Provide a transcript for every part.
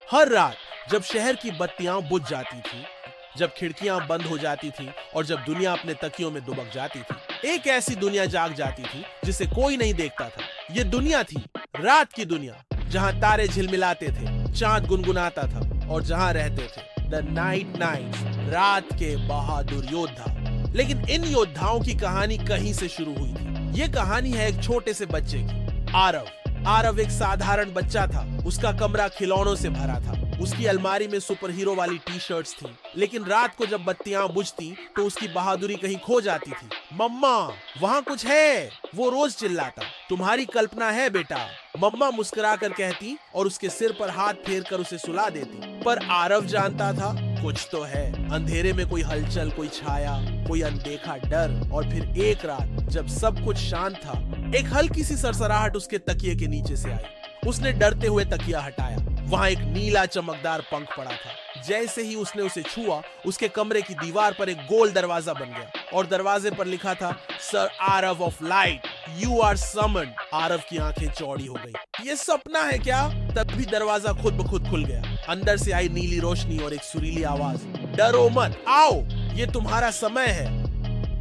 हर रात जब शहर की बत्तियां बुझ जाती थी, जब खिड़कियां बंद हो जाती थी और जब दुनिया अपने तकियों में दुबक जाती थी, एक ऐसी दुनिया जाग जाती थी जिसे कोई नहीं देखता था। ये दुनिया थी रात की दुनिया, जहां तारे झिलमिलाते थे, चांद गुनगुनाता था और जहां रहते थे द नाइट नाइट्स, रात के बहादुर योद्धा। लेकिन इन योद्धाओं की कहानी कहीं से शुरू हुई थी। ये कहानी है एक छोटे से बच्चे की, आरव। आरव एक साधारण बच्चा था। उसका कमरा खिलौनों से भरा था। उसकी अलमारी में सुपर हीरो वाली टी शर्ट्स थी। लेकिन रात को जब बत्तियां बुझती तो उसकी बहादुरी कहीं खो जाती थी। मम्मा, वहां कुछ है, वो रोज चिल्लाता। तुम्हारी कल्पना है बेटा, मम्मा मुस्कुराकर कहती और उसके सिर पर हाथ फेर कर उसे सुला देती। पर आरव जानता था कुछ तो है। अंधेरे में कोई हलचल, कोई छाया, कोई अनदेखा डर। और फिर एक रात जब सब कुछ शांत था, एक हल्की सी सरसराहट उसके तकिए के नीचे से आई। उसने डरते हुए तकिया हटाया। वहां एक नीला चमकदार पंख पड़ा था। जैसे ही उसने उसे छुआ, उसके कमरे की दीवार पर एक गोल दरवाजा बन गया और दरवाजे पर लिखा था, sir Aarav of light, you are summoned. Aarav की आंखें चौड़ी हो गई। ये सपना है क्या? तभी दरवाजा खुद ब खुद खुल गया। अंदर से आई नीली रोशनी और एक सुरीली आवाज, डरो मत, आओ, ये तुम्हारा समय है,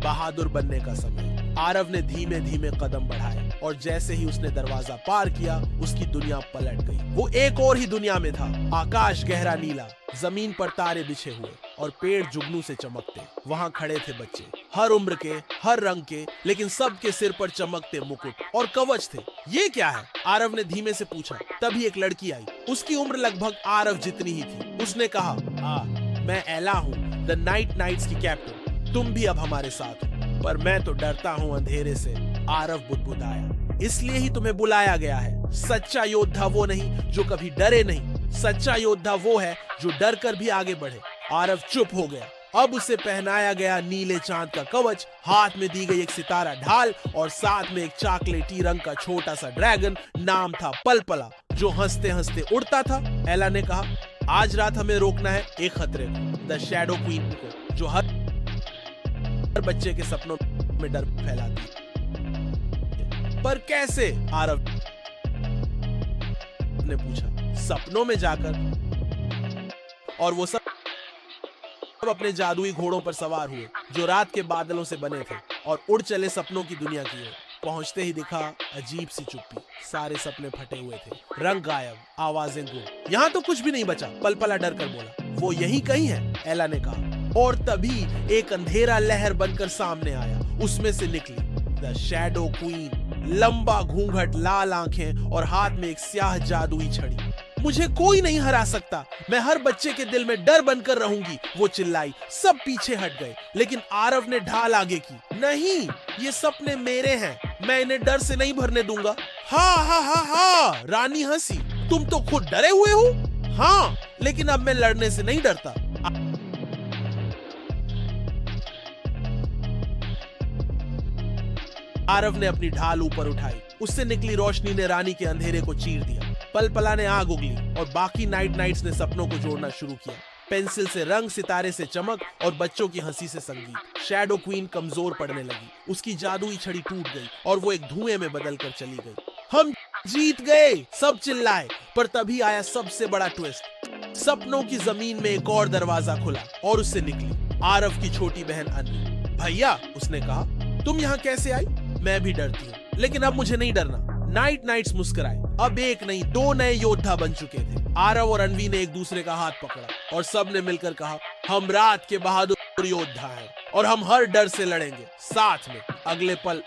बहादुर बनने का समय। आरव ने धीमे धीमे कदम बढ़ाए और जैसे ही उसने दरवाजा पार किया, उसकी दुनिया पलट गई। वो एक और ही दुनिया में था। आकाश गहरा नीला, जमीन पर तारे बिछे हुए और पेड़ जुगनू से चमकते। वहां खड़े थे बच्चे, हर उम्र के, हर रंग के, लेकिन सबके सिर पर चमकते मुकुट और कवच थे। ये क्या है? आरव ने धीमे से पूछा। तभी एक लड़की आई। उसकी उम्र लगभग आरव जितनी ही थी। उसने कहा, मैं एला हूँ, द नाइट नाइट्स की कैप्टन। तुम भी अब हमारे साथ हो। पर मैं तो डरता हूँ अंधेरे से, आरव बुदबुदाया। इसलिए ही तुम्हें बुलाया गया है। सच्चा योद्धा वो नहीं जो कभी डरे नहीं। सच्चा योद्धा वो है जो डर कर भी आगे बढ़े। आरव चुप हो गया। अब उसे पहनाया गया नीले चांद का कवच, हाथ में दी गई एक सितारा ढाल और साथ में एक चॉकलेटी रंग का छोटा सा ड्रैगन। नाम था पलपला, जो हंसते हंसते उड़ता था। एला ने कहा, आज रात हमें रोकना है एक खतरे को, द शैडो क्वीन को, जो हर बच्चे के सपनों में डर फैलाती है। पर कैसे? आरव ने पूछा। सपनों में जाकर। और वो सब अपने जादुई घोड़ों पर सवार हुए, जो रात के बादलों से बने थे, और उड़ चले सपनों की दुनिया की ओर। पहुंचते ही दिखा अजीब सी चुप्पी। सारे सपने फटे हुए थे, रंग गायब, आवाजें गुम। यहाँ तो कुछ भी नहीं बचा, पलपला डर कर बोला। वो यही कहीं है, एला ने कहा। और तभी एक अंधेरा लहर बनकर सामने आया। उसमें से निकली द शैडो क्वीन। लंबा घूंघट, लाल आंखें और हाथ में एक स्याह जादुई छड़ी। मुझे कोई नहीं हरा सकता, मैं हर बच्चे के दिल में डर बनकर रहूंगी, वो चिल्लाई। सब पीछे हट गए, लेकिन आरव ने ढाल आगे की। नहीं, ये सपने मेरे हैं, मैं इन्हें डर से नहीं भरने दूंगा। हा हा हा हा, रानी हंसी। तुम तो खुद डरे हुए हो। हाँ, लेकिन अब मैं लड़ने से नहीं डरता। आरव ने अपनी ढाल ऊपर उठाई। उससे निकली रोशनी ने रानी के अंधेरे को चीर दिया। पलपला ने आग उगली और बाकी नाइट नाइट्स ने सपनों को जोड़ना शुरू किया। पेंसिल से रंग, सितारे से चमक और बच्चों की हंसी से संगीत। शैडो क्वीन कमजोर पड़ने लगी। उसकी जादुई छड़ी टूट गई और वो एक धुएं में बदल कर चली गई। हम जीत गए, सब चिल्लाए। पर तभी आया सबसे बड़ा ट्विस्ट। सपनों की जमीन में एक और दरवाजा खुला और उससे निकली आरव की छोटी बहन अन्वी। भैया, उसने कहा, तुम यहाँ कैसे आई? मैं भी डरती हूँ, लेकिन अब मुझे नहीं डरना। नाइट नाइट्स मुस्कुराए। अब एक नहीं, दो नए योद्धा बन चुके थे। आरव और अन्वी ने एक दूसरे का हाथ पकड़ा और सब ने मिलकर कहा, हम रात के बहादुर योद्धा हैं और हम हर डर से लड़ेंगे साथ में। अगले पल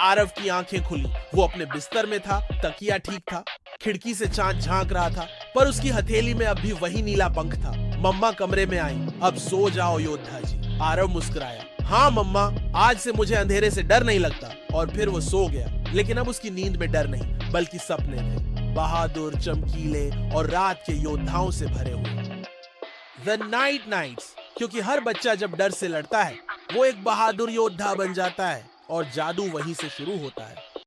आरव की आंखें खुली। वो अपने बिस्तर में था, तकिया ठीक था, खिड़की से चांद झांक रहा था, पर उसकी हथेली में अब भी वही नीला पंख था। मम्मा कमरे में आई। अब सो जाओ योद्धा जी। आरव मुस्कुराया। हाँ मम्मा, आज से मुझे अंधेरे से डर नहीं लगता। और फिर वो सो गया। लेकिन अब उसकी नींद में डर नहीं, बल्कि सपने थे, बहादुर, चमकीले और रात के योद्धाओं से भरे हुए। द नाइट नाइट्स, क्योंकि हर बच्चा जब डर से लड़ता है, वो एक बहादुर योद्धा बन जाता है और जादू वहीं से शुरू होता है।